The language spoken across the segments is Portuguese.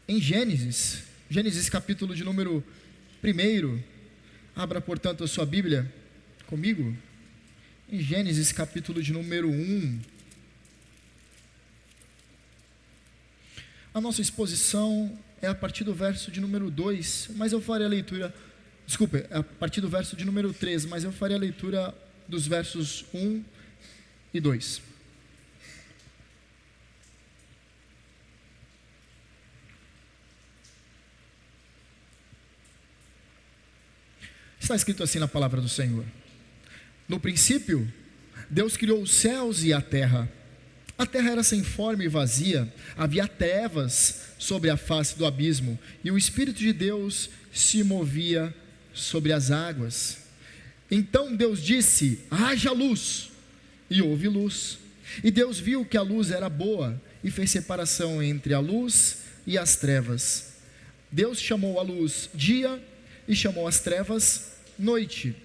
Em Gênesis capítulo de número 1, abra portanto a sua Bíblia comigo, em Gênesis capítulo de número 1, a nossa exposição é a partir do verso de número 2, mas eu farei a leitura, a partir do verso de número 3, mas eu farei a leitura dos versos 1 e 2. Está escrito assim na palavra do Senhor: no princípio, Deus criou os céus e a terra. A terra era sem forma e vazia, havia trevas sobre a face do abismo, e o Espírito de Deus se movia sobre as águas. Então Deus disse: haja luz, e houve luz. E Deus viu que a luz era boa, e fez separação entre a luz e as trevas. Deus chamou a luz dia, e chamou as trevas noite.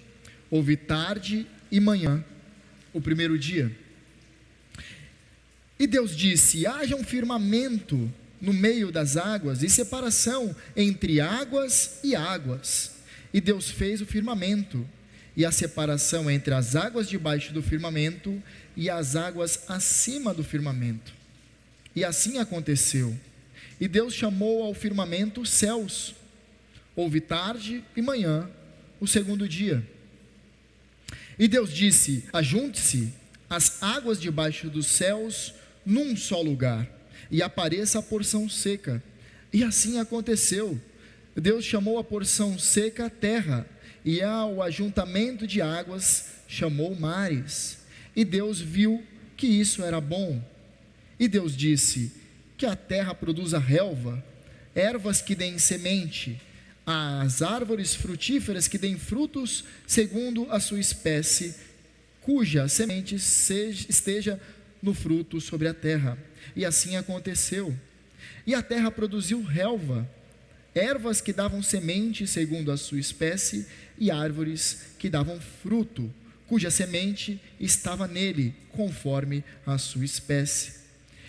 Houve tarde e manhã, o primeiro dia. E Deus disse: haja um firmamento no meio das águas, e separação entre águas e águas. E Deus fez o firmamento, e a separação entre as águas debaixo do firmamento e as águas acima do firmamento. E assim aconteceu. E Deus chamou ao firmamento céus. Houve tarde e manhã, o segundo dia. E Deus disse: ajunte-se as águas debaixo dos céus num só lugar, e apareça a porção seca. E assim aconteceu. Deus chamou a porção seca terra, e ao ajuntamento de águas chamou mares. E Deus viu que isso era bom. E Deus disse: que a terra produza relva, ervas que deem semente, as árvores frutíferas que deem frutos segundo a sua espécie, cuja semente esteja no fruto sobre a terra. E assim aconteceu. E a terra produziu relva, ervas que davam semente segundo a sua espécie, e árvores que davam fruto, cuja semente estava nele, conforme a sua espécie.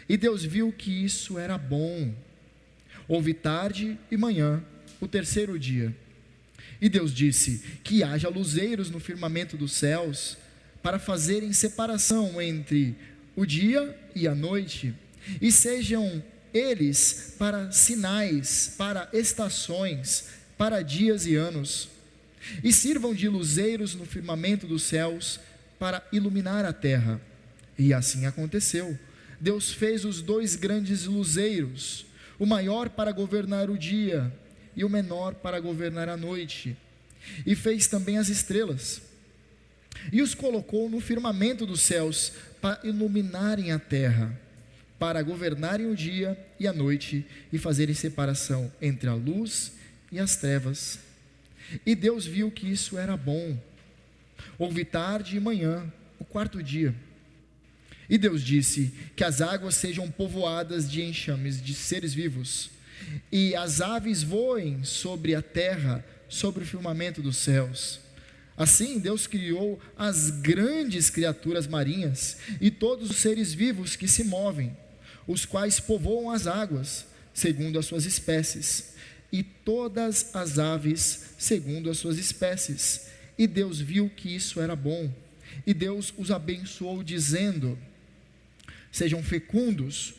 E Deus viu que isso era bom. Houve tarde e manhã, o terceiro dia. E Deus disse: que haja luzeiros no firmamento dos céus, para fazerem separação entre o dia e a noite, e sejam eles para sinais, para estações, para dias e anos, e sirvam de luzeiros no firmamento dos céus, para iluminar a terra. E assim aconteceu. Deus fez os dois grandes luzeiros, o maior para governar o dia, e o menor para governar a noite. E fez também as estrelas, e os colocou no firmamento dos céus, para iluminarem a terra, para governarem o dia e a noite, e fazerem separação entre a luz e as trevas. E Deus viu que isso era bom. Houve tarde e manhã, o quarto dia. E Deus disse: que as águas sejam povoadas de enxames de seres vivos, e as aves voem sobre a terra, sobre o firmamento dos céus. Assim Deus criou as grandes criaturas marinhas, e todos os seres vivos que se movem, os quais povoam as águas, segundo as suas espécies, e todas as aves, segundo as suas espécies. E Deus viu que isso era bom. E Deus os abençoou, dizendo: sejam fecundos,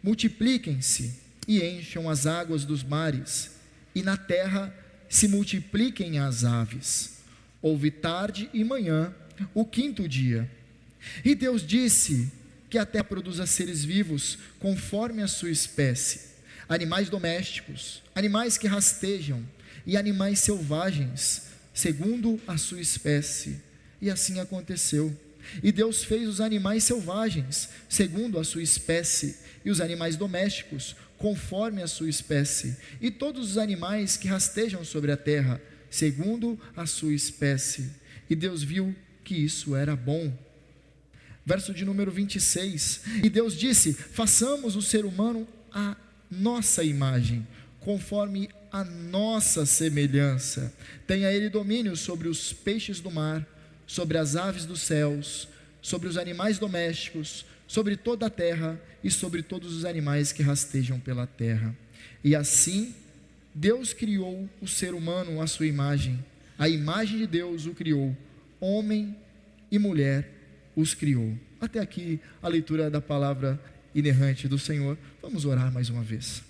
multipliquem-se, e encham as águas dos mares, e na terra se multipliquem as aves. Houve tarde e manhã, o quinto dia. E Deus disse: que a terra produza seres vivos, conforme a sua espécie, animais domésticos, animais que rastejam, e animais selvagens, segundo a sua espécie. E assim aconteceu. E Deus fez os animais selvagens, segundo a sua espécie, e os animais domésticos, conforme a sua espécie, e todos os animais que rastejam sobre a terra, segundo a sua espécie. E Deus viu que isso era bom. Verso de número 26. E Deus disse: façamos o ser humano à nossa imagem, conforme a nossa semelhança. Tenha ele domínio sobre os peixes do mar, sobre as aves dos céus, sobre os animais domésticos, sobre toda a terra e sobre todos os animais que rastejam pela terra. E assim, Deus criou o ser humano à sua imagem. A imagem de Deus o criou, homem e mulher os criou. Até aqui a leitura da palavra inerrante do Senhor. Vamos orar mais uma vez.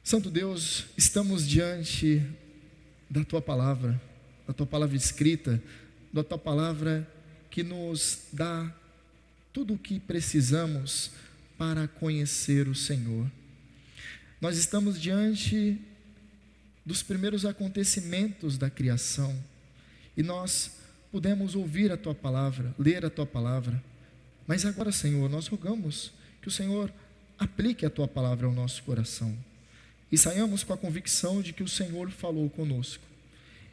Santo Deus, estamos diante da Tua palavra escrita, da Tua palavra que nos dá tudo o que precisamos para conhecer o Senhor. Nós estamos diante dos primeiros acontecimentos da criação e nós pudemos ouvir a Tua palavra, ler a Tua palavra, mas agora, Senhor, nós rogamos que o Senhor aplique a Tua palavra ao nosso coração e saiamos com a convicção de que o Senhor falou conosco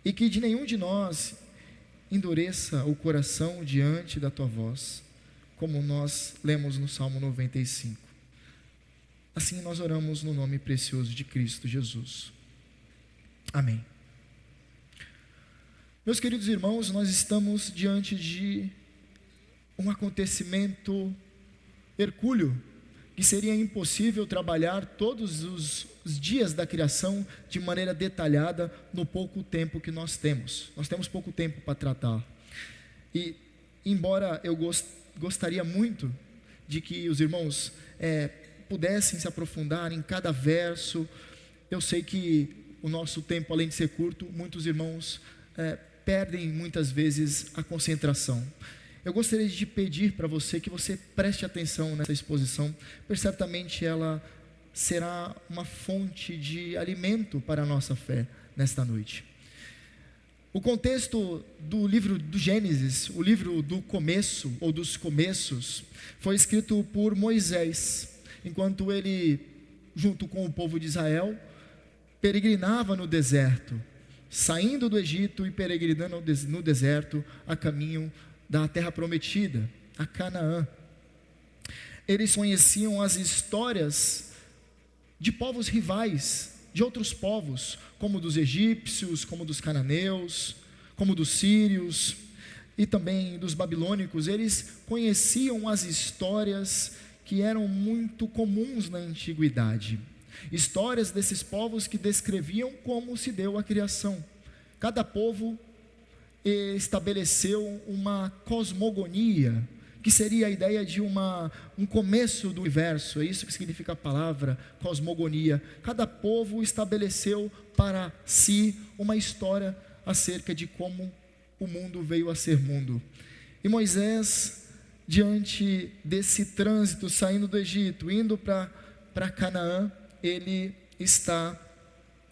e que de nenhum de nós endureça o coração diante da Tua voz, como nós lemos no Salmo 95. Assim nós oramos no nome precioso de Cristo Jesus. Amém. Meus queridos irmãos, nós estamos diante de um acontecimento hercúleo, que seria impossível trabalhar todos os dias da criação de maneira detalhada no pouco tempo que nós temos. Nós temos pouco tempo para tratar. E, embora eu gostaria muito de que os irmãos pudessem se aprofundar em cada verso, eu sei que o nosso tempo, além de ser curto, muitos irmãos perdem muitas vezes a concentração. Eu gostaria de pedir para você que você preste atenção nessa exposição, pois certamente ela será uma fonte de alimento para a nossa fé nesta noite. O contexto do livro do Gênesis, o livro do começo ou dos começos, foi escrito por Moisés, enquanto ele, junto com o povo de Israel, peregrinava no deserto, saindo do Egito e peregrinando no deserto a caminho da terra prometida, a Canaã. Eles conheciam as histórias de povos rivais, de outros povos, como dos egípcios, como dos cananeus, como dos sírios e também dos babilônicos. Eles conheciam as histórias que eram muito comuns na antiguidade. Histórias desses povos que descreviam como se deu a criação. Cada povo estabeleceu uma cosmogonia, que seria a ideia de um começo do universo. É isso que significa a palavra cosmogonia. Cada povo estabeleceu para si uma história acerca de como o mundo veio a ser mundo. E Moisés, diante desse trânsito, saindo do Egito, indo para Canaã, ele está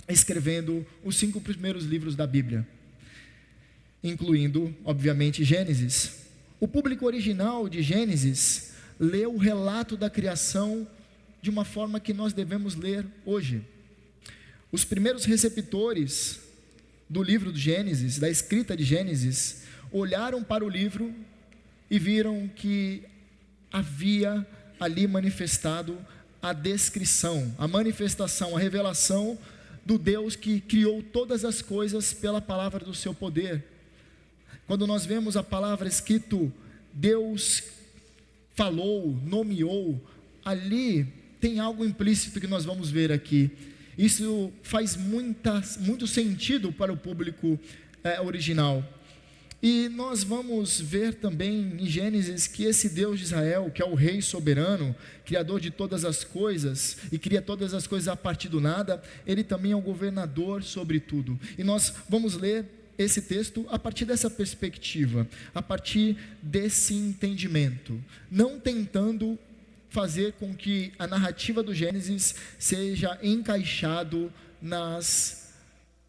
escrevendo os 5 primeiros livros da Bíblia, incluindo, obviamente, Gênesis. O público original de Gênesis leu o relato da criação de uma forma que nós devemos ler hoje. Os primeiros receptores do livro de Gênesis, da escrita de Gênesis, olharam para o livro e viram que havia ali manifestado a descrição, a manifestação, a revelação do Deus que criou todas as coisas pela palavra do seu poder. Quando nós vemos a palavra escrito, Deus falou, nomeou, ali tem algo implícito que nós vamos ver aqui. Isso faz muito sentido para o público original. E nós vamos ver também em Gênesis que esse Deus de Israel, que é o Rei soberano, Criador de todas as coisas, e cria todas as coisas a partir do nada, Ele também é o governador sobre tudo. E nós vamos ler esse texto a partir dessa perspectiva, a partir desse entendimento, não tentando fazer com que a narrativa do Gênesis seja encaixado nas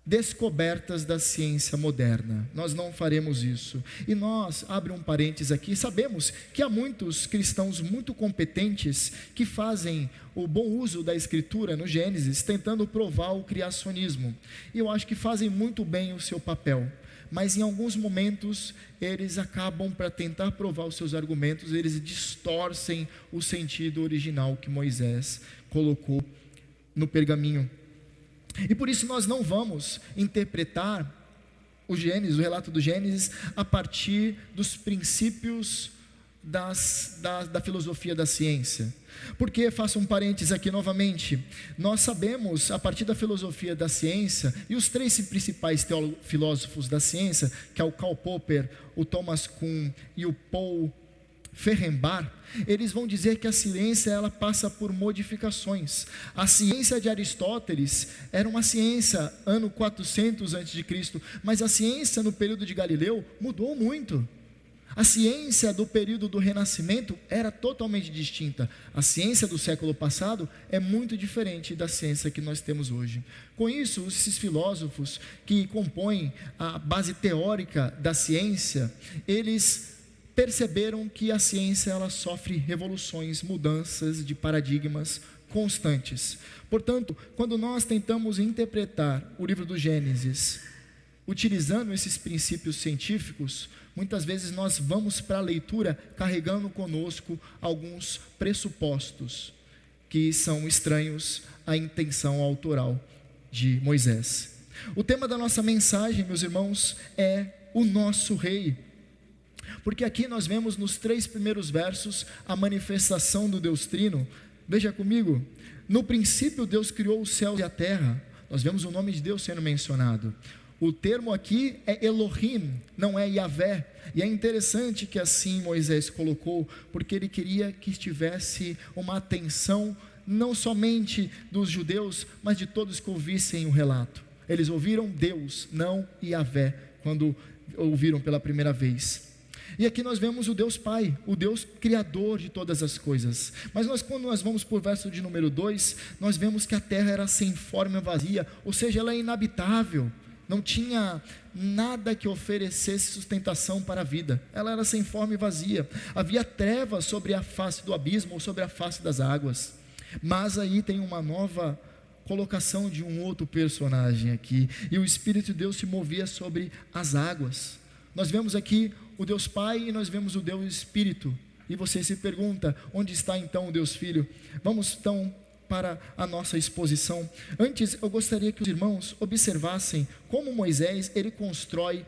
descobertas da ciência moderna. Nós não faremos isso. E nós, abre um parênteses aqui, sabemos que há muitos cristãos muito competentes que fazem o bom uso da escritura no Gênesis, tentando provar o criacionismo. E eu acho que fazem muito bem o seu papel. Mas em alguns momentos eles acabam, para tentar provar os seus argumentos, eles distorcem o sentido original que Moisés colocou no pergaminho. E por isso nós não vamos interpretar o relato do Gênesis, a partir dos princípios da filosofia da ciência. Porque, faço um parênteses aqui novamente, nós sabemos, a partir da filosofia da ciência, e os três principais filósofos da ciência, que é o Karl Popper, o Thomas Kuhn e o Paul Fehrenbach, eles vão dizer que a ciência ela passa por modificações. A ciência de Aristóteles era uma ciência ano 400 a.C., mas a ciência no período de Galileu mudou muito. A ciência do período do Renascimento era totalmente distinta. A ciência do século passado é muito diferente da ciência que nós temos hoje. Com isso, esses filósofos que compõem a base teórica da ciência, eles perceberam que a ciência ela sofre revoluções, mudanças de paradigmas constantes. Portanto, quando nós tentamos interpretar o livro do Gênesis, utilizando esses princípios científicos, muitas vezes nós vamos para a leitura carregando conosco alguns pressupostos que são estranhos à intenção autoral de Moisés. O tema da nossa mensagem, meus irmãos, é o nosso rei. Porque aqui nós vemos nos 3 primeiros versos a manifestação do Deus Trino. Veja comigo, no princípio Deus criou o céu e a terra. Nós vemos o nome de Deus sendo mencionado. O termo aqui é Elohim, não é Yahvé. E é interessante que assim Moisés colocou, porque ele queria que tivesse uma atenção não somente dos judeus, mas de todos que ouvissem o relato. Eles ouviram Deus, não Yahvé, quando ouviram pela primeira vez. E aqui nós vemos o Deus Pai, o Deus Criador de todas as coisas. Mas quando nós vamos para o verso de número 2, nós vemos que a terra era sem forma e vazia, ou seja, ela é inabitável. Não tinha nada que oferecesse sustentação para a vida. Ela era sem forma e vazia. Havia trevas sobre a face do abismo ou sobre a face das águas. Mas aí tem uma nova colocação de um outro personagem aqui. E o Espírito de Deus se movia sobre as águas. Nós vemos aqui o Deus Pai e nós vemos o Deus Espírito. E você se pergunta, onde está então o Deus Filho? Vamos então para a nossa exposição. Antes, eu gostaria que os irmãos observassem como Moisés, ele constrói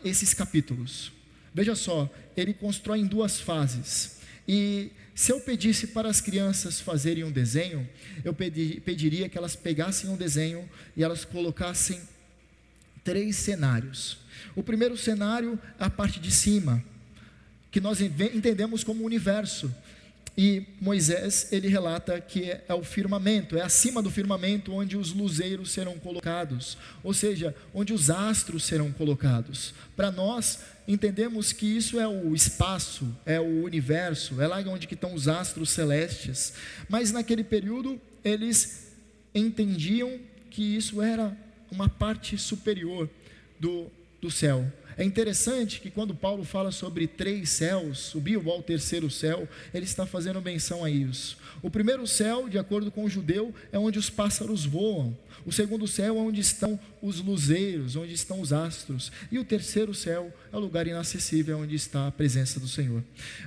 esses capítulos. Veja só, ele constrói em 2 fases. E se eu pedisse para as crianças fazerem um desenho, eu pediria que elas pegassem um desenho e elas colocassem 3 cenários. O primeiro cenário é a parte de cima, que nós entendemos como universo. E Moisés, ele relata que é o firmamento, é acima do firmamento onde os luzeiros serão colocados, ou seja, onde os astros serão colocados. Para nós, entendemos que isso é o espaço, é o universo, é lá onde que estão os astros celestes. Mas naquele período, eles entendiam que isso era uma parte superior do céu. É interessante que quando Paulo fala sobre 3 céus, subiu ao 3º céu, ele está fazendo menção a isso. O primeiro céu, de acordo com o judeu, é onde os pássaros voam. O segundo céu é onde estão os luzeiros, onde estão os astros. E o 3º céu é o lugar inacessível, onde está a presença do Senhor.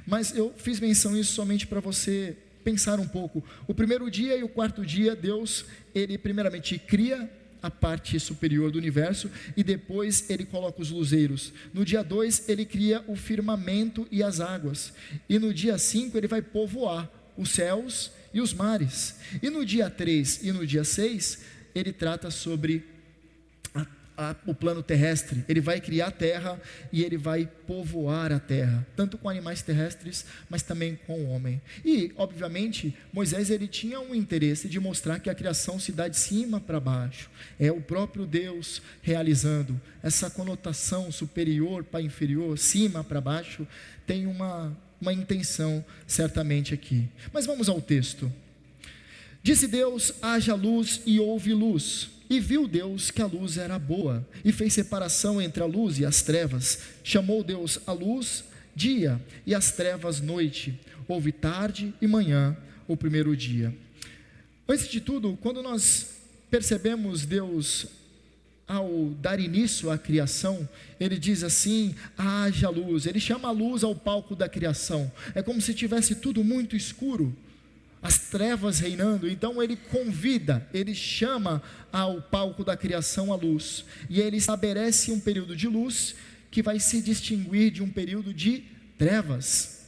Mas eu fiz menção a isso somente para você pensar um pouco. O primeiro dia e o 4º dia, Deus, ele primeiramente cria a parte superior do universo e depois ele coloca os luzeiros. No dia 2 ele cria o firmamento e as águas, e no dia 5 ele vai povoar os céus e os mares, e no dia 3 e no dia 6 ele trata sobre o plano terrestre. Ele vai criar a terra e ele vai povoar a terra, tanto com animais terrestres, mas também com o homem. E, obviamente, Moisés ele tinha um interesse de mostrar que a criação se dá de cima para baixo. É o próprio Deus realizando. Essa conotação superior para inferior, cima para baixo, tem uma intenção certamente aqui. Mas vamos ao texto. Disse Deus: haja luz, e houve luz. E viu Deus que a luz era boa, e fez separação entre a luz e as trevas. Chamou Deus a luz dia, e as trevas noite. Houve tarde e manhã, o primeiro dia. Antes de tudo, quando nós percebemos Deus, ao dar início à criação, ele diz assim: haja luz. Ele chama a luz ao palco da criação. É como se tivesse tudo muito escuro. as trevas reinando. Então ele convida, ele chama ao palco da criação a luz, e ele estabelece um período de luz que vai se distinguir de um período de trevas.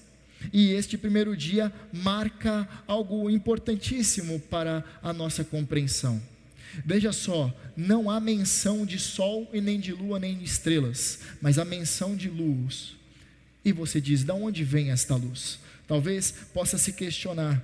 E este primeiro dia marca algo importantíssimo para a nossa compreensão. Veja só, não há menção de sol e nem de lua nem de estrelas, mas a menção de luz. E você diz, de onde vem esta luz? Talvez possa se questionar,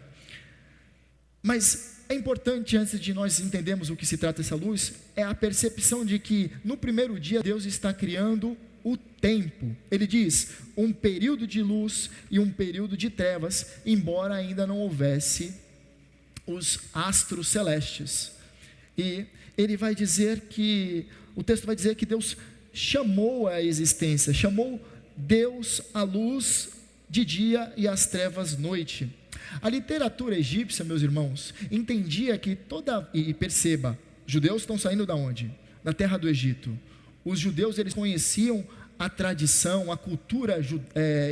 mas é importante, antes de nós entendermos o que se trata essa luz, é a percepção de que no primeiro dia Deus está criando o tempo. Ele diz, um período de luz e um período de trevas, embora ainda não houvesse os astros celestes. E ele vai dizer que, o texto vai dizer que Deus chamou a existência, chamou Deus a luz de dia e as trevas noite. A literatura egípcia, meus irmãos, entendia que e perceba, judeus estão saindo da onde? Da terra do Egito. Os judeus, eles conheciam a tradição, a cultura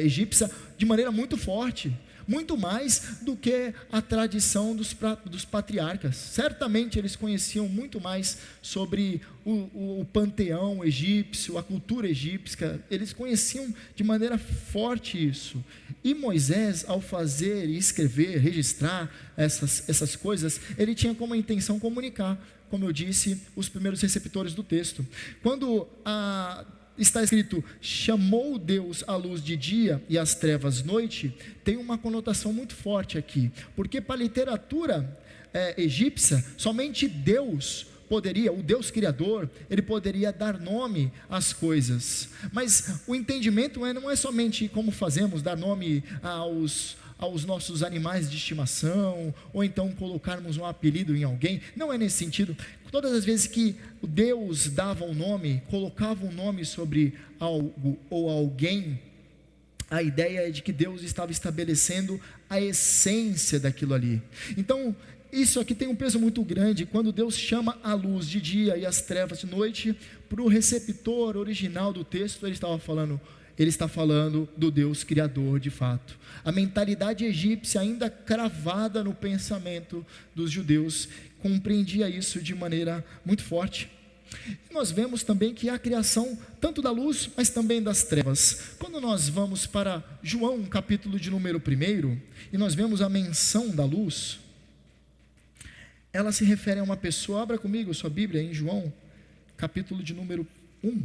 egípcia de maneira muito forte, muito mais do que a tradição dos patriarcas. Certamente eles conheciam muito mais sobre o panteão egípcio, a cultura egípcia, eles conheciam de maneira forte isso. E Moisés, ao fazer e escrever, registrar essas coisas, ele tinha como intenção comunicar, como eu disse, os primeiros receptores do texto. Quando está escrito, chamou Deus a luz de dia e as trevas noite, tem uma conotação muito forte aqui, porque para a literatura egípcia, somente Deus poderia, o Deus Criador, ele poderia dar nome às coisas, mas o entendimento não é somente como fazemos, dar nome aos nossos animais de estimação, ou então colocarmos um apelido em alguém, não é nesse sentido. Todas as vezes que Deus dava um nome, colocava um nome sobre algo ou alguém, a ideia é de que Deus estava estabelecendo a essência daquilo ali. Então, isso aqui tem um peso muito grande, quando Deus chama a luz de dia e as trevas de noite. Para o receptor original do texto, ele está falando do Deus Criador de fato. A mentalidade egípcia, ainda cravada no pensamento dos judeus, compreendia isso de maneira muito forte. Nós vemos também que há a criação tanto da luz, mas também das trevas. Quando nós vamos para João, capítulo de número 1, e nós vemos a menção da luz, ela se refere a uma pessoa. Abra comigo sua Bíblia em João, capítulo de número 1.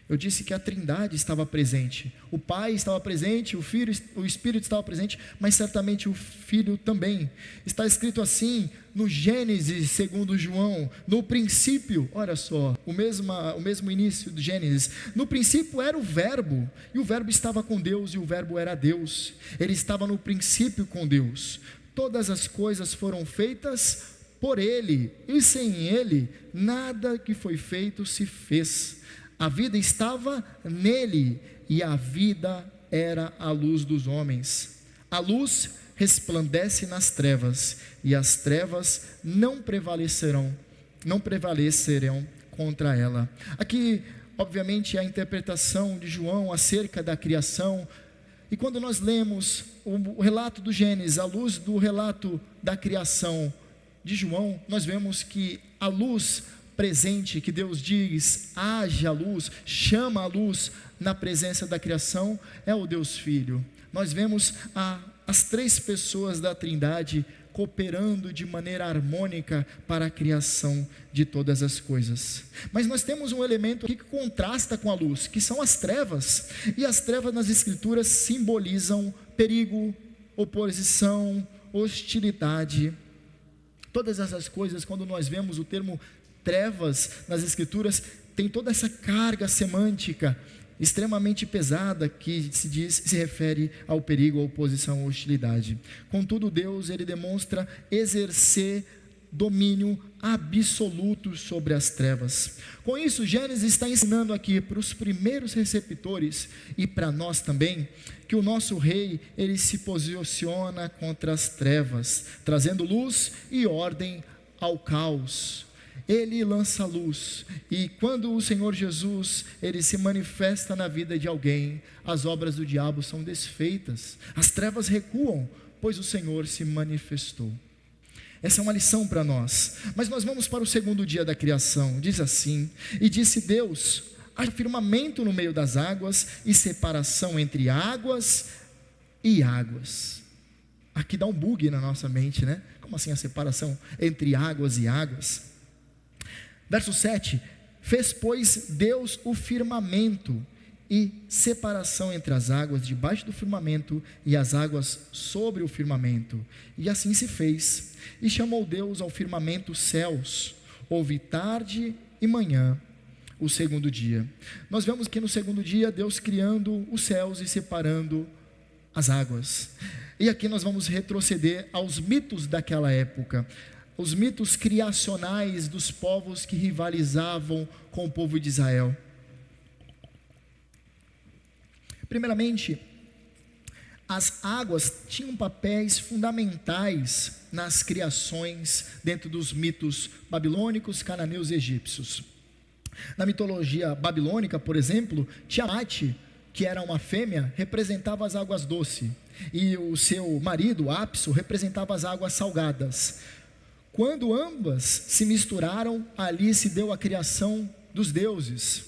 Eu disse que a Trindade estava presente, o Pai estava presente, o Filho, o Espírito estava presente, mas certamente o Filho também. Está escrito assim no Gênesis, segundo João, no princípio, olha só, o mesmo início do Gênesis, no princípio era o Verbo, e o Verbo estava com Deus, e o Verbo era Deus, ele estava no princípio com Deus. Todas as coisas foram feitas por ele, e sem ele, nada que foi feito se fez. A vida estava nele, e a vida era a luz dos homens. A luz resplandece nas trevas, e as trevas não prevalecerão contra ela. Aqui, obviamente, a interpretação de João acerca da criação. E quando nós lemos o relato do Gênesis, à luz do relato da criação de João, nós vemos que a luz presente, que Deus diz, haja luz, chama a luz na presença da criação, é o Deus Filho. Nós vemos as três pessoas da Trindade cooperando de maneira harmônica para a criação de todas as coisas. Mas nós temos um elemento aqui que contrasta com a luz, que são as trevas, e as trevas nas Escrituras simbolizam perigo, oposição, hostilidade. Todas essas coisas, quando nós vemos o termo trevas nas Escrituras, tem toda essa carga semântica extremamente pesada que se refere ao perigo, à oposição, à hostilidade. Contudo, Deus, ele demonstra exercer domínio absoluto sobre as trevas. Com isso, Gênesis está ensinando aqui para os primeiros receptores e para nós também, que o nosso rei, ele se posiciona contra as trevas, trazendo luz e ordem ao caos. Ele lança luz, e quando o Senhor Jesus, ele se manifesta na vida de alguém, as obras do diabo são desfeitas, as trevas recuam, pois o Senhor se manifestou. Essa é uma lição para nós. Mas nós vamos para o segundo dia da criação. Diz assim: e disse Deus, haja firmamento no meio das águas, e separação entre águas e águas. Aqui dá um bug na nossa mente, né? Como assim a separação entre águas e águas? Verso 7, fez pois Deus o firmamento e separação entre as águas debaixo do firmamento e as águas sobre o firmamento, e assim se fez. E chamou Deus ao firmamento céus. Houve tarde e manhã, o segundo dia. Nós vemos que no segundo dia Deus criando os céus e separando as águas. E aqui nós vamos retroceder aos mitos daquela época, os mitos criacionais dos povos que rivalizavam com o povo de Israel. Primeiramente, as águas tinham papéis fundamentais nas criações dentro dos mitos babilônicos, cananeus e egípcios. Na mitologia babilônica, por exemplo, Tiamat, que era uma fêmea, representava as águas doces, e o seu marido, Apso, representava as águas salgadas. Quando ambas se misturaram, ali se deu a criação dos deuses.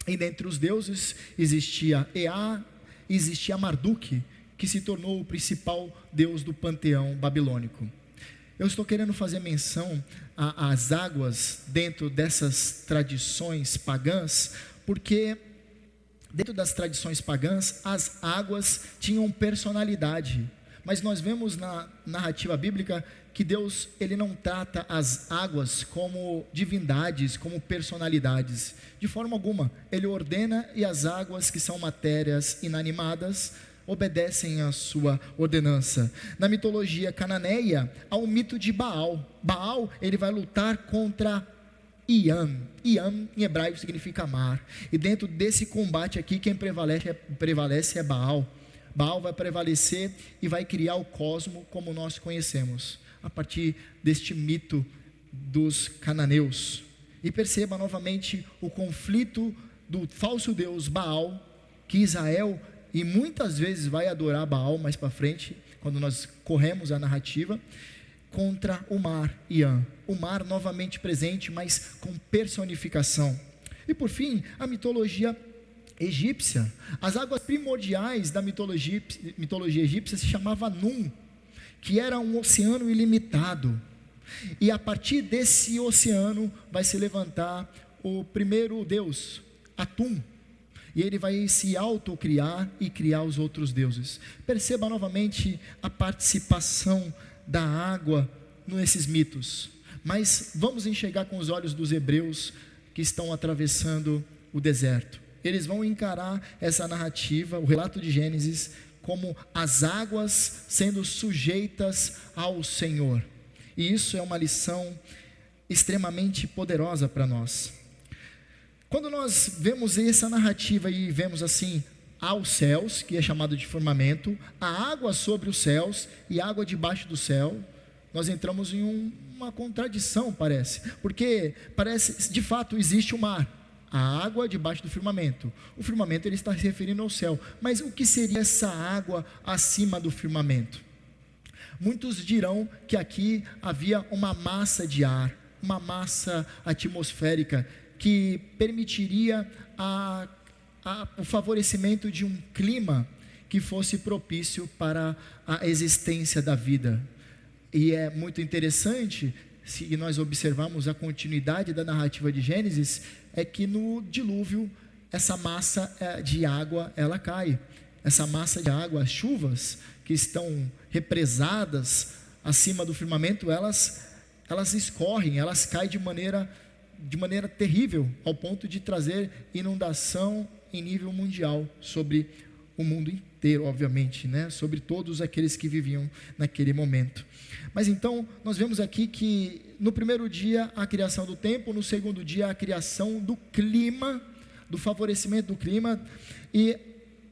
E dentre os deuses existia Ea, existia Marduk, que se tornou o principal deus do panteão babilônico. Eu estou querendo fazer menção às águas dentro dessas tradições pagãs, porque dentro das tradições pagãs, as águas tinham personalidade. Mas nós vemos na narrativa bíblica que Deus, ele não trata as águas como divindades, como personalidades, de forma alguma. Ele ordena, e as águas, que são matérias inanimadas, obedecem à sua ordenança. Na mitologia cananeia, há um mito de Baal. Baal, ele vai lutar contra Iam. Iam em hebraico significa mar, e dentro desse combate aqui, quem prevalece é Baal. Baal vai prevalecer e vai criar o cosmo como nós conhecemos, a partir deste mito dos cananeus. E perceba novamente o conflito do falso deus Baal, que Israel, e muitas vezes vai adorar Baal mais para frente, quando nós corremos a narrativa, contra o mar, Iam. O mar novamente presente, mas com personificação. E por fim, a mitologia egípcia. As águas primordiais da mitologia egípcia se chamava Num, que era um oceano ilimitado. E a partir desse oceano vai se levantar o primeiro deus, Atum. E ele vai se autocriar e criar os outros deuses. Perceba novamente a participação da água nesses mitos. Mas vamos enxergar com os olhos dos hebreus que estão atravessando o deserto. Eles vão encarar essa narrativa, o relato de Gênesis, como as águas sendo sujeitas ao Senhor. E isso é uma lição extremamente poderosa para nós. Quando nós vemos essa narrativa e vemos assim, há os céus, que é chamado de firmamento, a água sobre os céus e água debaixo do céu, nós entramos em uma contradição, parece, porque parece, de fato, existe o mar, a água debaixo do firmamento. O firmamento, ele está se referindo ao céu, mas o que seria essa água acima do firmamento? Muitos dirão que aqui havia uma massa de ar, uma massa atmosférica, que permitiria o favorecimento de um clima que fosse propício para a existência da vida. E é muito interessante, se nós observarmos a continuidade da narrativa de Gênesis, é que no dilúvio, essa massa de água, ela cai. Essa massa de água, as chuvas que estão represadas acima do firmamento, elas escorrem, elas caem de maneira terrível, ao ponto de trazer inundação em nível mundial sobre o mundo inteiro, obviamente, né? Sobre todos aqueles que viviam naquele momento. Mas então, nós vemos aqui que no primeiro dia a criação do tempo, no segundo dia a criação do clima, do favorecimento do clima, e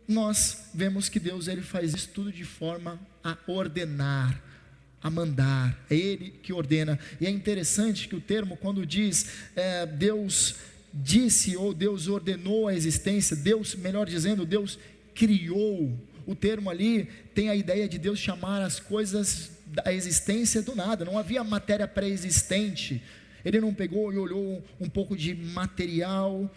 nós vemos que Deus, ele faz isso tudo de forma a ordenar a mandar, é Ele que ordena. E é interessante que o termo, quando diz Deus disse ou Deus ordenou a existência, Deus, melhor dizendo, Deus criou. O termo ali tem a ideia de Deus chamar as coisas da existência do nada. Não havia matéria pré-existente. Ele não pegou e olhou um pouco de material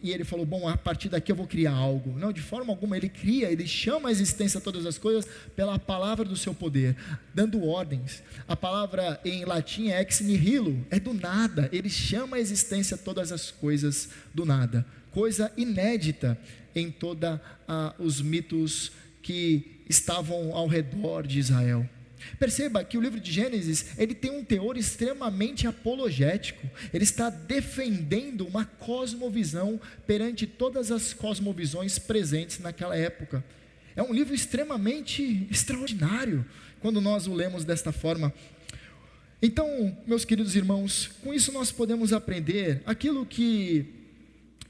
e ele falou, bom, a partir daqui eu vou criar algo. Não, de forma alguma. Ele cria, ele chama a existência a todas as coisas pela palavra do seu poder, dando ordens. A palavra em latim é ex nihilo, é do nada. Ele chama a existência a todas as coisas do nada. Coisa inédita em todos os mitos que estavam ao redor de Israel. Perceba que o livro de Gênesis, ele tem um teor extremamente apologético. Ele está defendendo uma cosmovisão perante todas as cosmovisões presentes naquela época. É um livro extremamente extraordinário, quando nós o lemos desta forma. Então, meus queridos irmãos, com isso nós podemos aprender aquilo que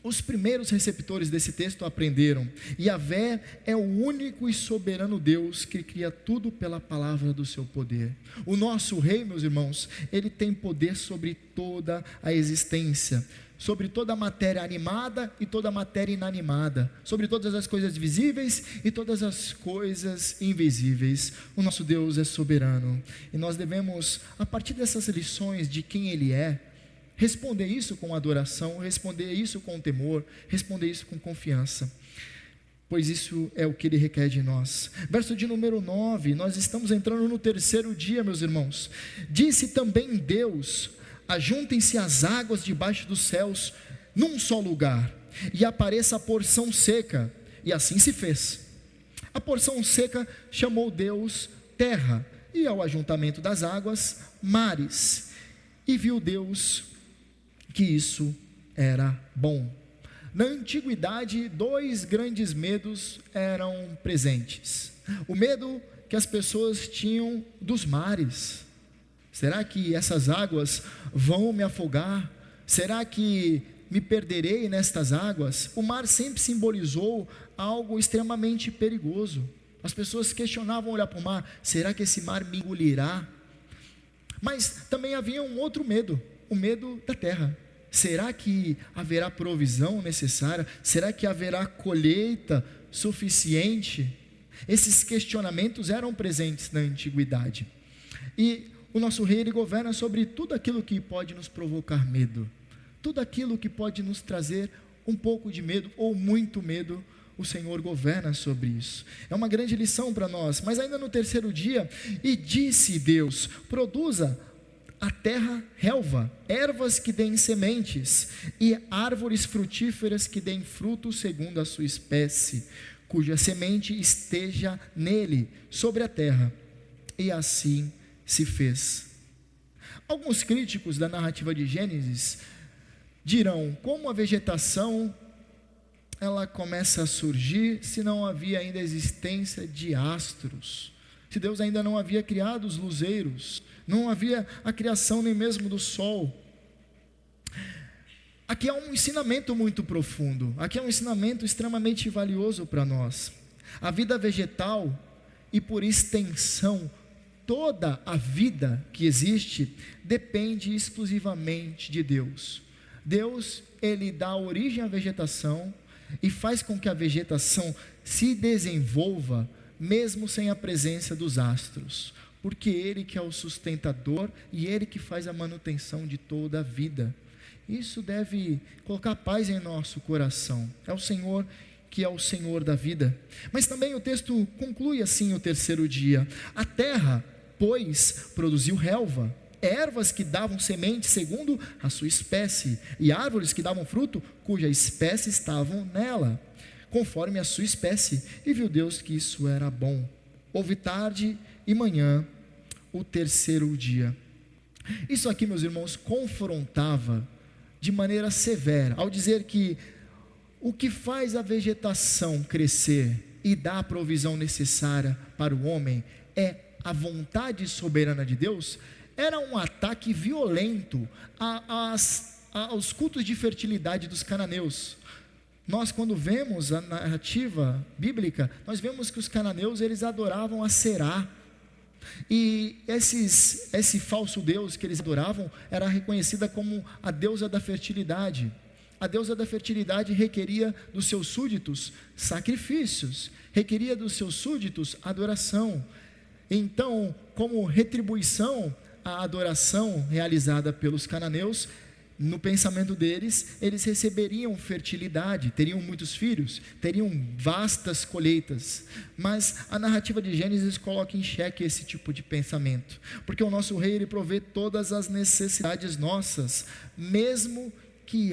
os primeiros receptores desse texto aprenderam. Yahvé é o único e soberano Deus que cria tudo pela palavra do seu poder. O nosso rei, meus irmãos, ele tem poder sobre toda a existência, sobre toda a matéria animada e toda a matéria inanimada, sobre todas as coisas visíveis e todas as coisas invisíveis. O nosso Deus é soberano e nós devemos, a partir dessas lições de quem Ele é, responder isso com adoração, responder isso com temor, responder isso com confiança, pois isso é o que Ele requer de nós. Verso de número 9, nós estamos entrando no terceiro dia, meus irmãos. Disse também Deus: ajuntem-se as águas debaixo dos céus num só lugar, e apareça a porção seca, e assim se fez. A porção seca chamou Deus terra, e ao ajuntamento das águas, mares, e viu Deus que isso era bom. Na antiguidade, dois grandes medos eram presentes. O medo que as pessoas tinham dos mares. Será que essas águas vão me afogar? Será que me perderei nestas águas? O mar sempre simbolizou algo extremamente perigoso. As pessoas questionavam olhar para o mar: será que esse mar me engolirá? Mas também havia um outro medo, o medo da terra. Será que haverá provisão necessária? Será que haverá colheita suficiente? Esses questionamentos eram presentes na antiguidade. E o nosso rei, ele governa sobre tudo aquilo que pode nos provocar medo, tudo aquilo que pode nos trazer um pouco de medo ou muito medo. O Senhor governa sobre isso. É uma grande lição para nós. Mas ainda no terceiro dia, e disse Deus: produza a terra relva, ervas que deem sementes, e árvores frutíferas que deem fruto segundo a sua espécie, cuja semente esteja nele, sobre a terra. E assim se fez. Alguns críticos da narrativa de Gênesis dirão: como a vegetação ela começa a surgir se não havia ainda a existência de astros, se Deus ainda não havia criado os luzeiros, não havia a criação nem mesmo do sol. Aqui há um ensinamento muito profundo, aqui é um ensinamento extremamente valioso para nós. A vida vegetal, e por extensão toda a vida que existe, depende exclusivamente de Deus. Deus, ele dá origem à vegetação e faz com que a vegetação se desenvolva mesmo sem a presença dos astros, porque Ele que é o sustentador e Ele que faz a manutenção de toda a vida. Isso deve colocar paz em nosso coração. É o Senhor que é o Senhor da vida. Mas também o texto conclui assim o terceiro dia: a terra, pois, produziu relva, ervas que davam semente segundo a sua espécie, e árvores que davam fruto, cuja espécie estavam nela, conforme a sua espécie. E viu Deus que isso era bom. Houve tarde e manhã, o terceiro dia. Isso aqui, meus irmãos, confrontava de maneira severa, ao dizer que o que faz a vegetação crescer e dar a provisão necessária para o homem é a vontade soberana de Deus. Era um ataque violento aos cultos de fertilidade dos cananeus. Nós, quando vemos a narrativa bíblica, nós vemos que os cananeus, eles adoravam a Será. E esse falso Deus que eles adoravam era reconhecida como a deusa da fertilidade. A deusa da fertilidade requeria dos seus súditos sacrifícios, requeria dos seus súditos adoração. Então, como retribuição à adoração realizada pelos cananeus, no pensamento deles, eles receberiam fertilidade, teriam muitos filhos, teriam vastas colheitas. Mas a narrativa de Gênesis coloca em xeque esse tipo de pensamento, porque o nosso rei, ele provê todas as necessidades nossas, mesmo que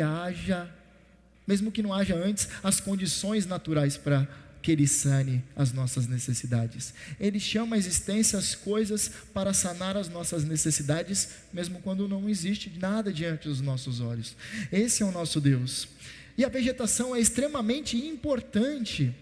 não haja antes as condições naturais para que Ele sane as nossas necessidades. Ele chama à existência as coisas para sanar as nossas necessidades, mesmo quando não existe nada diante dos nossos olhos. Esse é o nosso Deus. E a vegetação é extremamente importante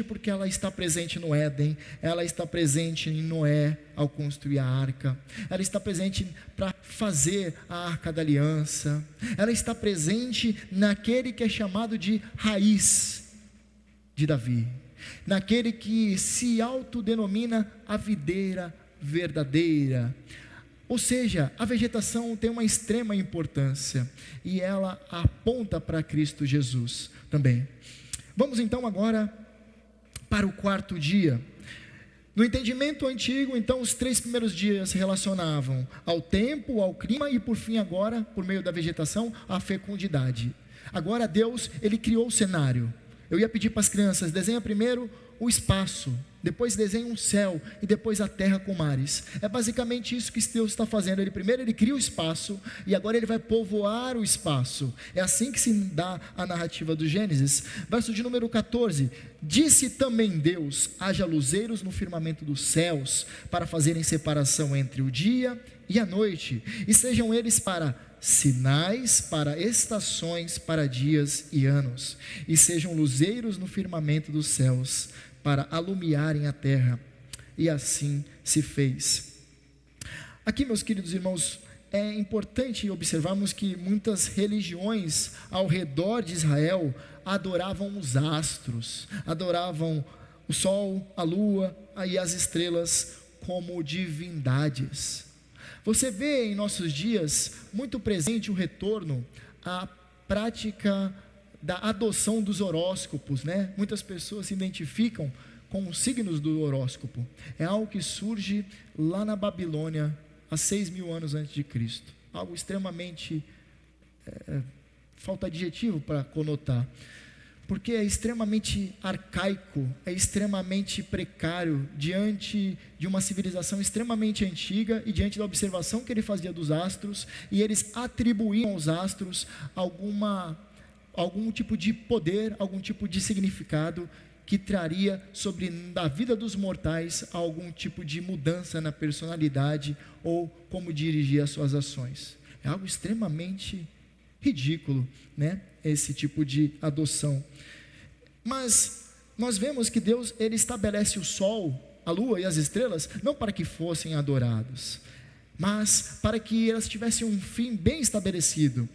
porque ela está presente no Éden, ela está presente em Noé ao construir a arca, ela está presente para fazer a arca da aliança, ela está presente naquele que é chamado de raiz de Davi, naquele que se autodenomina a videira verdadeira. Ou seja, a vegetação tem uma extrema importância e ela aponta para Cristo Jesus também. Vamos então agora para o quarto dia. No entendimento antigo, então, os 3 primeiros dias se relacionavam ao tempo, ao clima e por fim agora, por meio da vegetação, à fecundidade. Agora Deus, Ele criou o cenário. Eu ia pedir para as crianças, desenha primeiro o espaço, depois desenha um céu e depois a terra com mares. É basicamente isso que Deus está fazendo. Primeiro ele cria o espaço e agora ele vai povoar o espaço. É assim que se dá a narrativa do Gênesis. Verso de número 14: disse também Deus, haja luzeiros no firmamento dos céus, para fazerem separação entre o dia e a noite, e sejam eles para sinais, para estações, para dias e anos, e sejam luzeiros no firmamento dos céus, para alumiarem a terra. E assim se fez. Aqui, meus queridos irmãos, é importante observarmos que muitas religiões ao redor de Israel adoravam os astros, adoravam o sol, a lua e as estrelas como divindades. Você vê em nossos dias muito presente o retorno à prática da adoção dos horóscopos, né? Muitas pessoas se identificam com os signos do horóscopo. É algo que surge lá na Babilônia, há 6.000 anos antes de Cristo. Algo extremamente, falta adjetivo para conotar, porque é extremamente arcaico, é extremamente precário, diante de uma civilização extremamente antiga e diante da observação que ele fazia dos astros, e eles atribuíam aos astros algum tipo de poder, algum tipo de significado que traria sobre a vida dos mortais algum tipo de mudança na personalidade ou como dirigir as suas ações. É algo extremamente ridículo, né? Esse tipo de adoção. Mas nós vemos que Deus, ele estabelece o sol, a lua e as estrelas não para que fossem adorados, mas para que elas tivessem um fim bem estabelecido,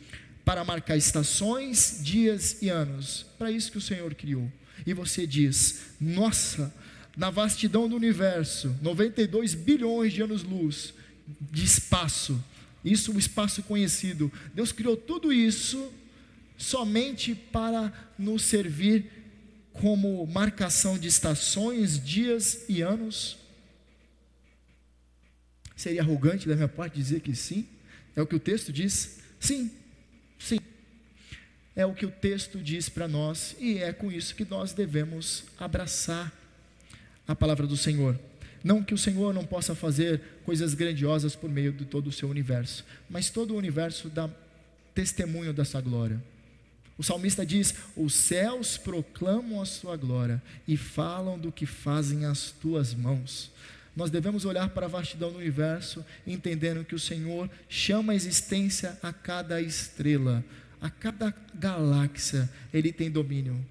para marcar estações, dias e anos. Para isso que o Senhor criou. E você diz: nossa, na vastidão do universo, 92 bilhões de anos-luz de espaço, isso o espaço conhecido, Deus criou tudo isso somente para nos servir como marcação de estações, dias e anos? Seria arrogante da minha parte dizer que sim? É o que o texto diz? Sim, sim. É o que o texto diz para nós, e é com isso que nós devemos abraçar a palavra do Senhor. Não que o Senhor não possa fazer coisas grandiosas por meio de todo o seu universo, mas todo o universo dá testemunho da sua glória. O salmista diz: os céus proclamam a sua glória e falam do que fazem as tuas mãos. Nós devemos olhar para a vastidão do universo, entendendo que o Senhor chama a existência a cada estrela, a cada galáxia. Ele tem domínio.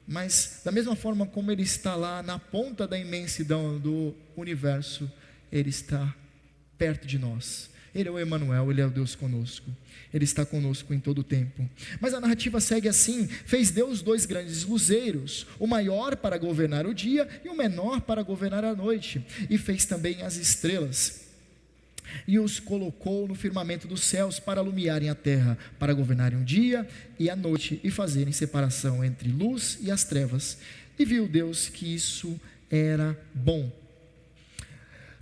Mas da mesma forma como Ele está lá na ponta da imensidão do universo, Ele está perto de nós. Ele é o Emanuel, Ele é o Deus conosco. Ele está conosco em todo o tempo. Mas a narrativa segue assim: fez Deus 2 grandes luzeiros, o maior para governar o dia e o menor para governar a noite, e fez também as estrelas, e os colocou no firmamento dos céus para alumiarem a terra, para governarem o dia e a noite, e fazerem separação entre luz e as trevas. E viu Deus que isso era bom.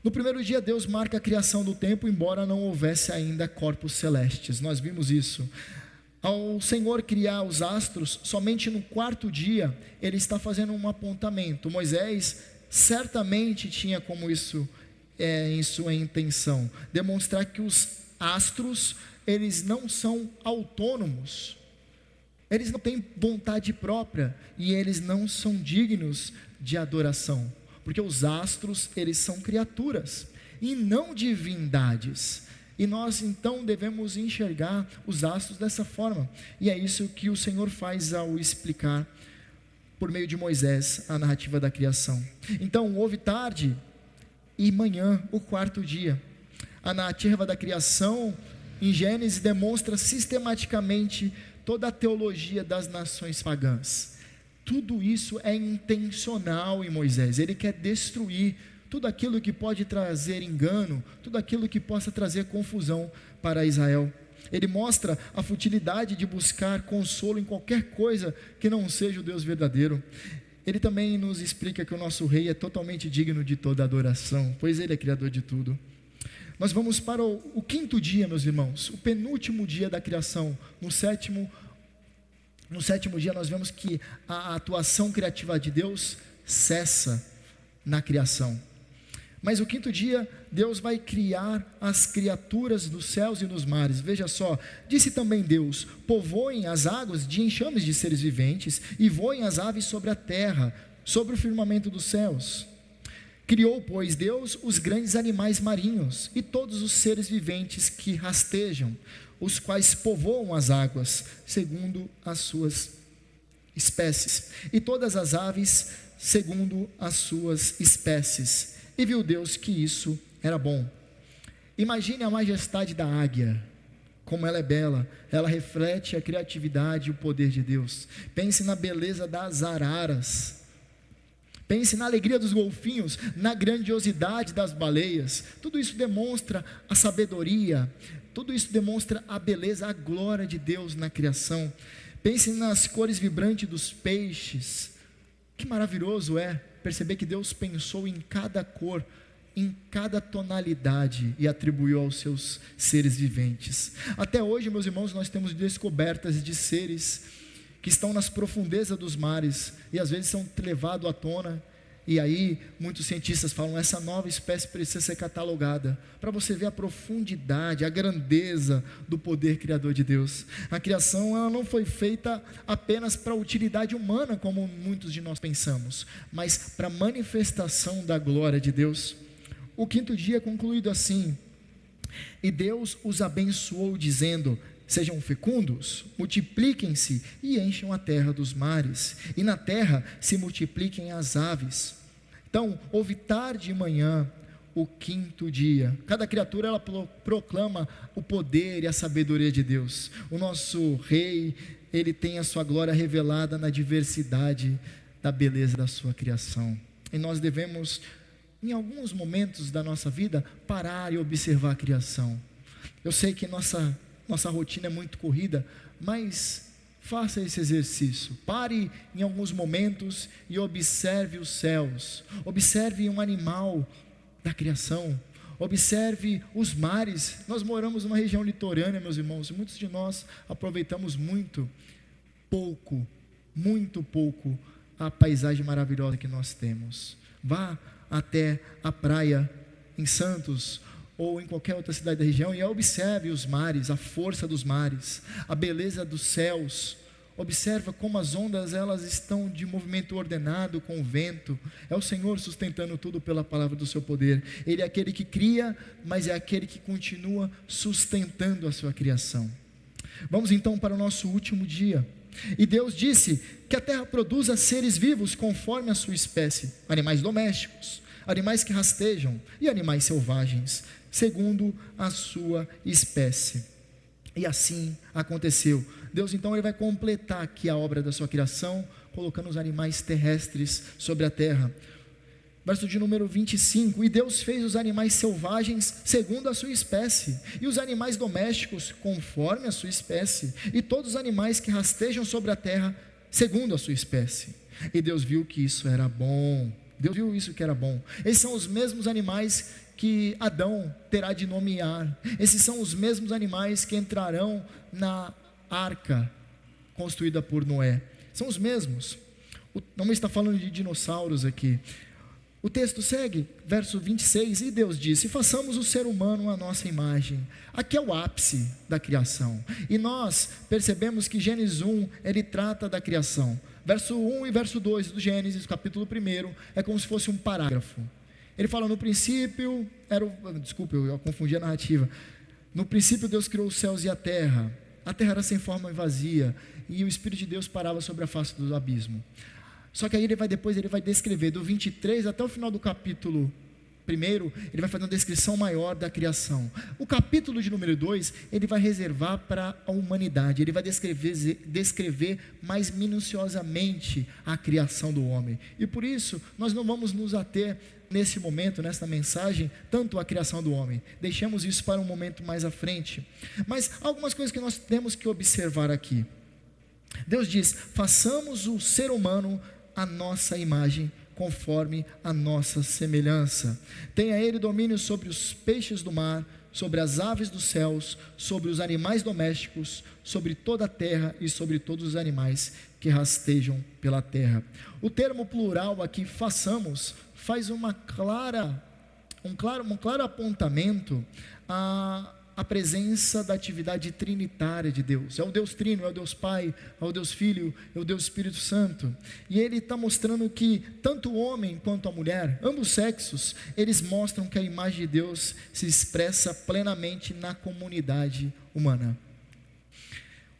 No primeiro dia, Deus marca a criação do tempo, embora não houvesse ainda corpos celestes. Nós vimos isso. Ao Senhor criar os astros, somente no 4º dia, Ele está fazendo um apontamento. Moisés certamente tinha como isso em sua intenção, demonstrar que os astros, eles não são autônomos, eles não têm vontade própria, e eles não são dignos de adoração, porque os astros, eles são criaturas, e não divindades, e nós então devemos enxergar os astros dessa forma, e é isso que o Senhor faz ao explicar, por meio de Moisés, a narrativa da criação. Então houve tarde e manhã, o 4º dia. A narrativa da criação em Gênesis demonstra sistematicamente toda a teologia das nações pagãs. Tudo isso é intencional em Moisés. Ele quer destruir tudo aquilo que pode trazer engano, tudo aquilo que possa trazer confusão para Israel. Ele mostra a futilidade de buscar consolo em qualquer coisa que não seja o Deus verdadeiro. Ele também nos explica que o nosso rei é totalmente digno de toda adoração, pois ele é criador de tudo. Nós vamos para o 5º dia, meus irmãos, o penúltimo dia da criação. No sétimo dia nós vemos que a atuação criativa de Deus cessa na criação. Mas o 5º dia, Deus vai criar as criaturas dos céus e nos mares. Veja só, disse também Deus: povoem as águas de enxames de seres viventes, e voem as aves sobre a terra, sobre o firmamento dos céus. Criou, pois, Deus os grandes animais marinhos, e todos os seres viventes que rastejam, os quais povoam as águas, segundo as suas espécies, e todas as aves, segundo as suas espécies. E viu Deus que isso era bom. Imagine a majestade da águia, como ela é bela, ela reflete a criatividade e o poder de Deus. Pense na beleza das araras, pense na alegria dos golfinhos, na grandiosidade das baleias. Tudo isso demonstra a sabedoria, tudo isso demonstra a beleza, a glória de Deus na criação. Pense nas cores vibrantes dos peixes. Que maravilhoso é perceber que Deus pensou em cada cor, em cada tonalidade, e atribuiu aos seus seres viventes. Até hoje, meus irmãos, nós temos descobertas de seres que estão nas profundezas dos mares, e às vezes são levados à tona, e aí muitos cientistas falam: essa nova espécie precisa ser catalogada, para você ver a profundidade, a grandeza do poder criador de Deus. A criação, ela não foi feita apenas para utilidade humana, como muitos de nós pensamos, mas para manifestação da glória de Deus. O 5º dia é concluído assim: e Deus os abençoou, dizendo: sejam fecundos, multipliquem-se e encham a terra dos mares, e na terra se multipliquem as aves. Então, houve tarde e manhã, o 5º dia. Cada criatura, ela proclama o poder e a sabedoria de Deus. O nosso rei, ele tem a sua glória revelada na diversidade da beleza da sua criação. E nós devemos, em alguns momentos da nossa vida, parar e observar a criação. Eu sei que nossa rotina é muito corrida, mas faça esse exercício. Pare em alguns momentos e observe os céus. Observe um animal da criação. Observe os mares. Nós moramos numa região litorânea, meus irmãos, e muitos de nós aproveitamos muito pouco a paisagem maravilhosa que nós temos. Vá até a praia em Santos, ou em qualquer outra cidade da região, e observe os mares, a força dos mares, a beleza dos céus. Observa como as ondas, elas estão de movimento ordenado com o vento. É o Senhor sustentando tudo pela palavra do seu poder. Ele é aquele que cria, mas é aquele que continua sustentando a sua criação. Vamos então para o nosso último dia. E Deus disse que a terra produza seres vivos conforme a sua espécie, animais domésticos, animais que rastejam e animais selvagens, segundo a sua espécie. E assim aconteceu. Deus então ele vai completar aqui a obra da sua criação, colocando os animais terrestres sobre a terra. Verso de número 25, e Deus fez os animais selvagens segundo a sua espécie, e os animais domésticos conforme a sua espécie, e todos os animais que rastejam sobre a terra segundo a sua espécie. E Deus viu que isso era bom. Deus viu isso que era bom. Esses são os mesmos animais que Adão terá de nomear. Esses são os mesmos animais que entrarão na arca construída por Noé. São os mesmos. Não está falando de dinossauros aqui. O texto segue, verso 26, e Deus disse: façamos o ser humano à nossa imagem. Aqui é o ápice da criação, e nós percebemos que Gênesis 1, ele trata da criação. Verso 1 e verso 2 do Gênesis, capítulo 1, é como se fosse um parágrafo. Ele fala, no princípio, desculpa, eu confundi a narrativa. No princípio Deus criou os céus e a terra era sem forma e vazia, e o Espírito de Deus parava sobre a face do abismo. Só que aí ele vai descrever, do 23 até o final do capítulo 1, ele vai fazer uma descrição maior da criação. O capítulo de número 2, ele vai reservar para a humanidade, ele vai descrever mais minuciosamente a criação do homem. E por isso, nós não vamos nos ater nesse momento, nesta mensagem, tanto a criação do homem. Deixemos isso para um momento mais à frente. Mas algumas coisas que nós temos que observar aqui. Deus diz, façamos o ser humano a nossa imagem, conforme a nossa semelhança. Tenha ele domínio sobre os peixes do mar, sobre as aves dos céus, sobre os animais domésticos, sobre toda a terra e sobre todos os animais que rastejam pela terra. O termo plural aqui, façamos, faz um claro apontamento a presença da atividade trinitária de Deus. É o Deus Trino, é o Deus Pai, é o Deus Filho, é o Deus Espírito Santo. E ele está mostrando que tanto o homem quanto a mulher, ambos sexos, eles mostram que a imagem de Deus se expressa plenamente na comunidade humana.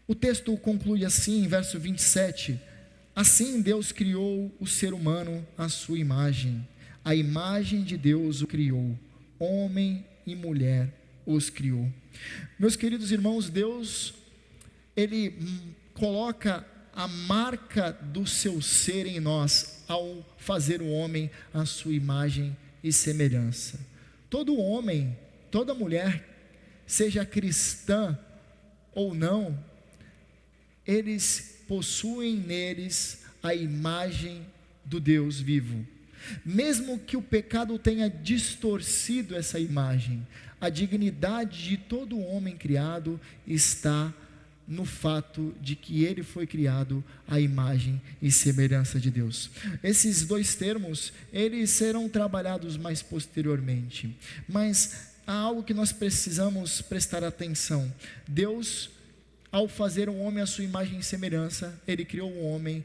O texto conclui assim, em verso 27, assim Deus criou o ser humano à sua imagem, a imagem de Deus o criou, homem e mulher os criou. Meus queridos irmãos, Deus, ele coloca a marca do seu ser em nós, ao fazer o homem à sua imagem e semelhança. Todo homem, toda mulher, seja cristã ou não, eles possuem neles a imagem do Deus vivo. Mesmo que o pecado tenha distorcido essa imagem, a dignidade de todo homem criado está no fato de que ele foi criado à imagem e semelhança de Deus. Esses dois termos, eles serão trabalhados mais posteriormente, mas há algo que nós precisamos prestar atenção. Deus, ao fazer um homem à sua imagem e semelhança, ele criou o homem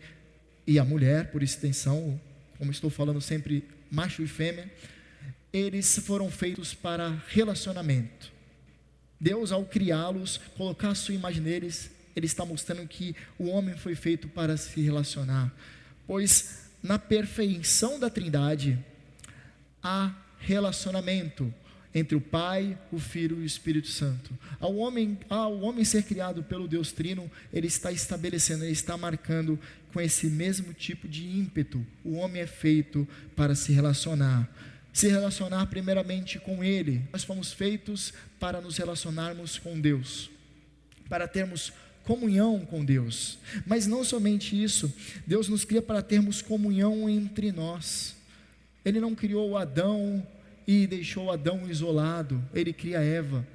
e a mulher, por extensão, como estou falando sempre, macho e fêmea, eles foram feitos para relacionamento. Deus, ao criá-los, colocar a sua imagem neles, ele está mostrando que o homem foi feito para se relacionar, pois na perfeição da Trindade há relacionamento entre o Pai, o Filho e o Espírito Santo. Ao homem ser criado pelo Deus Trino, ele está estabelecendo, ele está marcando com esse mesmo tipo de ímpeto. O homem é feito para se relacionar primeiramente com Ele. Nós fomos feitos para nos relacionarmos com Deus, para termos comunhão com Deus. Mas não somente isso, Deus nos cria para termos comunhão entre nós. Ele não criou Adão e deixou Adão isolado. Ele cria Eva,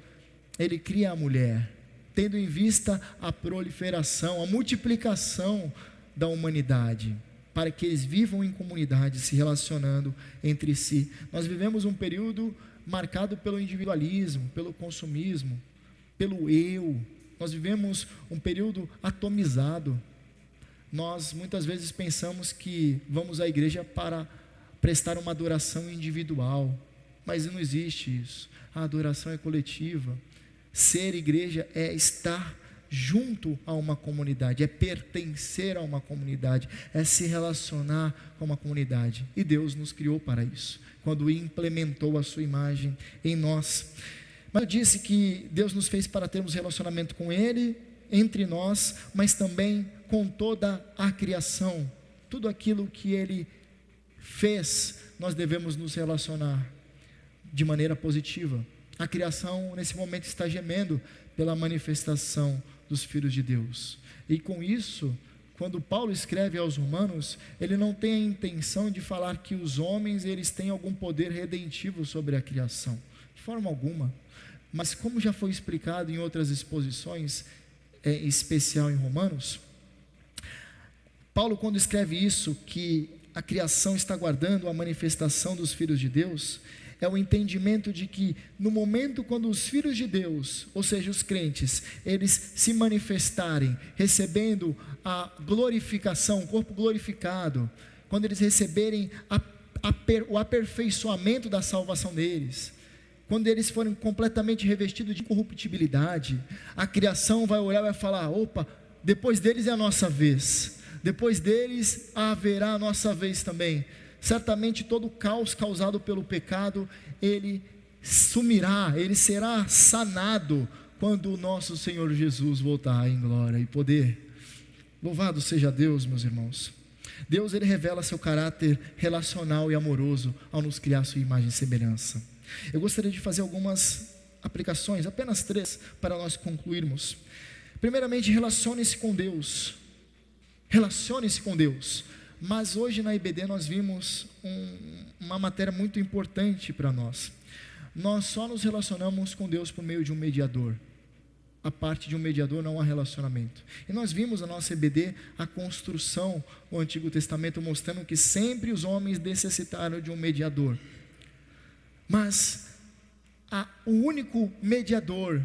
ele cria a mulher, tendo em vista a proliferação, a multiplicação da humanidade, para que eles vivam em comunidade, se relacionando entre si. Nós vivemos um período marcado pelo individualismo, pelo consumismo, pelo eu. Nós vivemos um período atomizado. Nós muitas vezes pensamos que vamos à igreja para prestar uma adoração individual, mas não existe isso. A adoração é coletiva. Ser igreja é estar junto a uma comunidade, é pertencer a uma comunidade, é se relacionar com uma comunidade. E Deus nos criou para isso, quando implementou a sua imagem em nós. Mas eu disse que Deus nos fez para termos relacionamento com Ele, entre nós, mas também com toda a criação. Tudo aquilo que Ele fez, nós devemos nos relacionar de maneira positiva. A criação nesse momento está gemendo pela manifestação dos filhos de Deus. E com isso, quando Paulo escreve aos Romanos, ele não tem a intenção de falar que os homens eles têm algum poder redentivo sobre a criação, de forma alguma. Mas como já foi explicado em outras exposições, em especial em Romanos, Paulo, quando escreve isso, que a criação está aguardando a manifestação dos filhos de Deus, é o entendimento de que no momento quando os filhos de Deus, ou seja, os crentes, eles se manifestarem, recebendo a glorificação, o corpo glorificado, quando eles receberem o aperfeiçoamento da salvação deles, quando eles forem completamente revestidos de incorruptibilidade, a criação vai olhar e vai falar: opa, depois deles é a nossa vez, depois deles haverá a nossa vez também. Certamente todo o caos causado pelo pecado, ele sumirá, ele será sanado, quando o nosso Senhor Jesus voltar em glória e poder. Louvado seja Deus, meus irmãos. Deus, ele revela seu caráter relacional e amoroso, ao nos criar sua imagem e semelhança. Eu gostaria de fazer algumas aplicações, apenas 3, para nós concluirmos. Primeiramente, relacione-se com Deus. Relacione-se com Deus. Mas hoje na IBD nós vimos uma matéria muito importante para nós. Nós só nos relacionamos com Deus por meio de um mediador. A parte de um mediador não há relacionamento. E nós vimos na nossa IBD a construção do Antigo Testamento, mostrando que sempre os homens necessitaram de um mediador. Mas o único mediador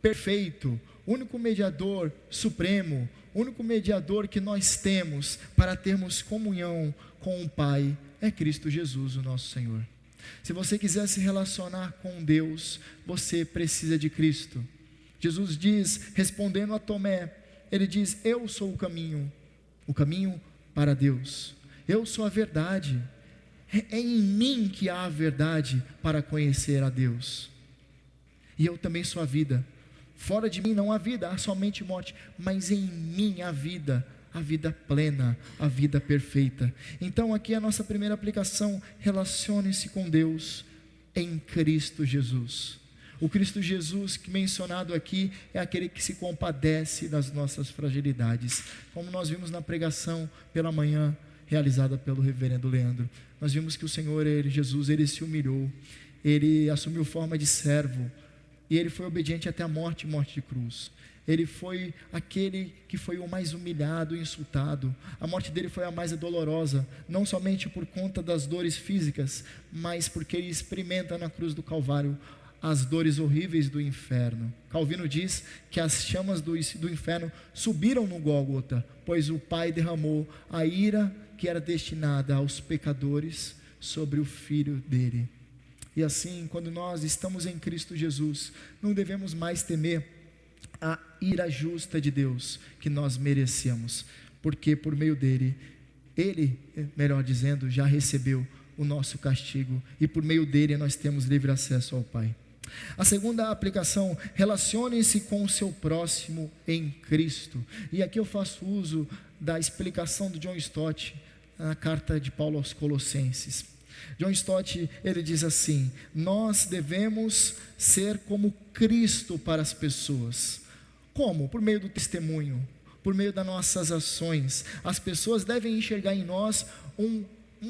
perfeito, o único mediador supremo, o único mediador que nós temos para termos comunhão com o Pai é Cristo Jesus, o nosso Senhor. Se você quiser se relacionar com Deus, você precisa de Cristo. Jesus diz, respondendo a Tomé, ele diz: eu sou o caminho para Deus, eu sou a verdade, é em mim que há a verdade para conhecer a Deus, e eu também sou a vida. Fora de mim não há vida, há somente morte, mas em mim há vida plena, a vida perfeita. Então aqui é a nossa primeira aplicação: relacione-se com Deus em Cristo Jesus. O Cristo Jesus que mencionado aqui é aquele que se compadece das nossas fragilidades, como nós vimos na pregação pela manhã, realizada pelo reverendo Leandro. Nós vimos que o Senhor, Jesus, ele se humilhou, ele assumiu forma de servo, e ele foi obediente até a morte de cruz. Ele foi aquele que foi o mais humilhado e insultado. A morte dele foi a mais dolorosa, não somente por conta das dores físicas, mas porque ele experimenta na cruz do Calvário as dores horríveis do inferno. Calvino diz que as chamas do inferno subiram no Gólgota, pois o Pai derramou a ira que era destinada aos pecadores sobre o Filho dele. E assim, quando nós estamos em Cristo Jesus, não devemos mais temer a ira justa de Deus que nós merecemos, porque por meio dele, ele, melhor dizendo, já recebeu o nosso castigo, e por meio dele nós temos livre acesso ao Pai. A segunda aplicação: relacione-se com o seu próximo em Cristo. E aqui eu faço uso da explicação do John Stott na carta de Paulo aos Colossenses. John Stott, ele diz assim: nós devemos ser como Cristo para as pessoas. Como? Por meio do testemunho, por meio das nossas ações. As pessoas devem enxergar em nós um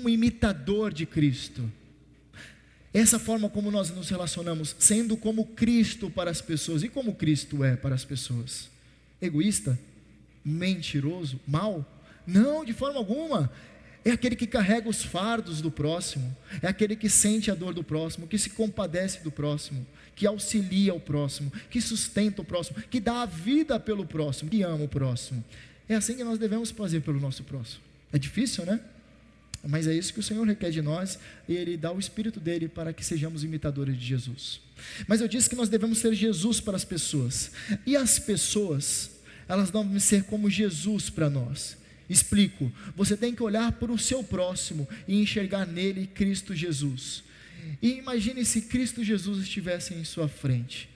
imitador de Cristo. Essa forma como nós nos relacionamos, sendo como Cristo para as pessoas. E como Cristo é para as pessoas? Egoísta? Mentiroso? Mau? Não, de forma alguma. É aquele que carrega os fardos do próximo, é aquele que sente a dor do próximo, que se compadece do próximo, que auxilia o próximo, que sustenta o próximo, que dá a vida pelo próximo, que ama o próximo. É assim que nós devemos fazer pelo nosso próximo. É difícil, né? Mas é isso que o Senhor requer de nós, e Ele dá o Espírito dEle para que sejamos imitadores de Jesus. Mas eu disse que nós devemos ser Jesus para as pessoas, e as pessoas, elas devem ser como Jesus para nós. Explico, você tem que olhar para o seu próximo e enxergar nele Cristo Jesus. E imagine se Cristo Jesus estivesse em sua frente,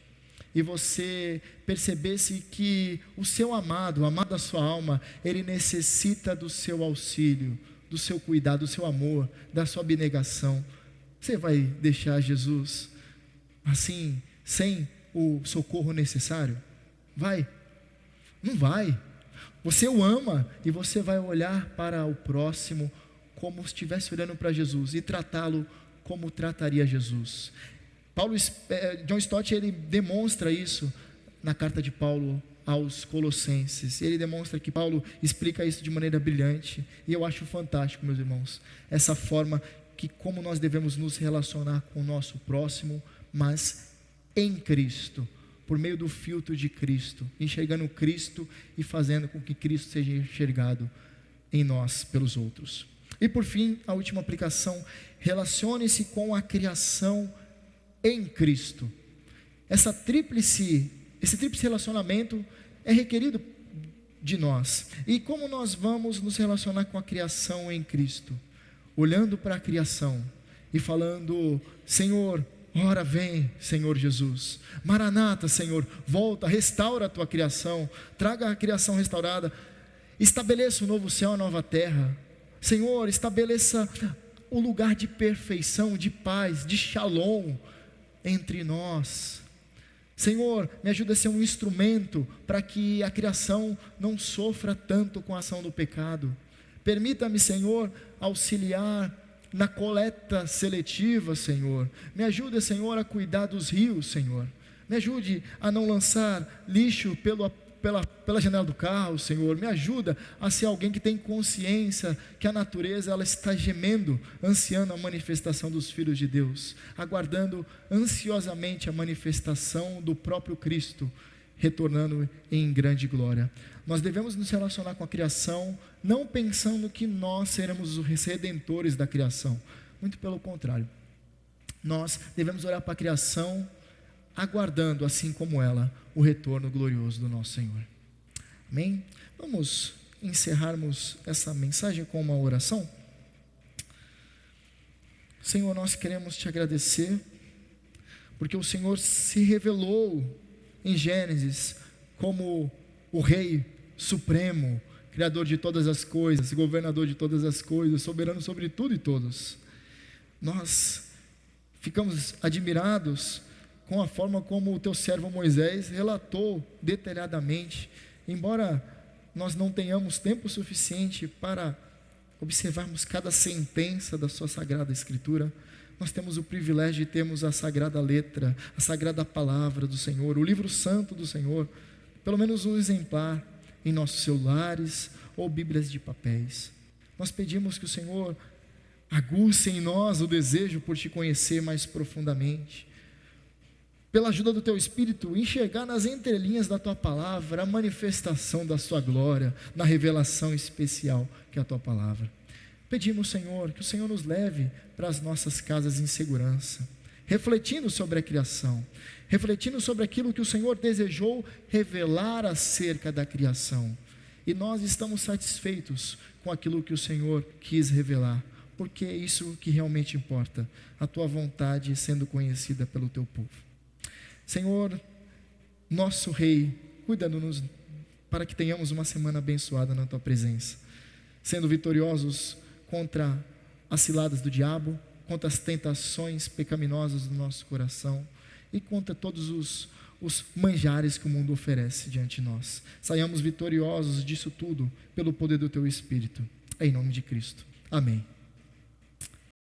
e você percebesse que o seu amado, o amado da sua alma, ele necessita do seu auxílio, do seu cuidado, do seu amor, da sua abnegação. Você vai deixar Jesus assim, sem o socorro necessário? Vai? Não vai. Você o ama e você vai olhar para o próximo como se estivesse olhando para Jesus e tratá-lo como trataria Jesus. John Stott, ele demonstra isso na carta de Paulo aos Colossenses. Ele demonstra que Paulo explica isso de maneira brilhante, e eu acho fantástico, meus irmãos, essa forma que como nós devemos nos relacionar com o nosso próximo, mas em Cristo, por meio do filtro de Cristo, enxergando Cristo e fazendo com que Cristo seja enxergado em nós pelos outros. E por fim, a última aplicação: relacione-se com a criação em Cristo. Esse tríplice relacionamento é requerido de nós. E como nós vamos nos relacionar com a criação em Cristo? Olhando para a criação e falando: Senhor, ora vem, Senhor Jesus. Maranata, Senhor, volta, restaura a tua criação, traga a criação restaurada, estabeleça o novo céu e a nova terra. Senhor, estabeleça o lugar de perfeição, de paz, de shalom entre nós. Senhor, me ajuda a ser um instrumento para que a criação não sofra tanto com a ação do pecado. Permita-me, Senhor, auxiliar na coleta seletiva, Senhor. Me ajuda, Senhor, a cuidar dos rios, Senhor. Me ajude a não lançar lixo pela janela do carro, Senhor. Me ajuda a ser alguém que tem consciência que a natureza, ela está gemendo, ansiando a manifestação dos filhos de Deus, aguardando ansiosamente a manifestação do próprio Cristo, retornando em grande glória. Nós devemos nos relacionar com a criação, não pensando que nós seremos os redentores da criação. Muito pelo contrário. Nós devemos olhar para a criação, aguardando, assim como ela, o retorno glorioso do nosso Senhor. Amém? Vamos encerrarmos essa mensagem com uma oração? Senhor, nós queremos te agradecer, porque o Senhor se revelou em Gênesis como o Rei Supremo, Criador de todas as coisas, Governador de todas as coisas, soberano sobre tudo e todos. Nós ficamos admirados com a forma como o teu servo Moisés relatou detalhadamente, embora nós não tenhamos tempo suficiente para observarmos cada sentença da sua sagrada escritura, nós temos o privilégio de termos a sagrada letra, a sagrada palavra do Senhor, o livro santo do Senhor, pelo menos um exemplar em nossos celulares ou bíblias de papéis. Nós pedimos que o Senhor aguce em nós o desejo por te conhecer mais profundamente, pela ajuda do teu Espírito, enxergar nas entrelinhas da tua palavra a manifestação da sua glória, na revelação especial que é a tua palavra. Pedimos, Senhor, que o Senhor nos leve para as nossas casas em segurança, refletindo sobre a criação, refletindo sobre aquilo que o Senhor desejou revelar acerca da criação, e nós estamos satisfeitos com aquilo que o Senhor quis revelar, porque é isso que realmente importa, a tua vontade sendo conhecida pelo teu povo. Senhor, nosso Rei, cuida-nos para que tenhamos uma semana abençoada na tua presença, sendo vitoriosos contra as ciladas do diabo, contra as tentações pecaminosas do nosso coração e contra todos os manjares que o mundo oferece diante de nós. Saiamos vitoriosos disso tudo pelo poder do teu Espírito, em nome de Cristo. Amém.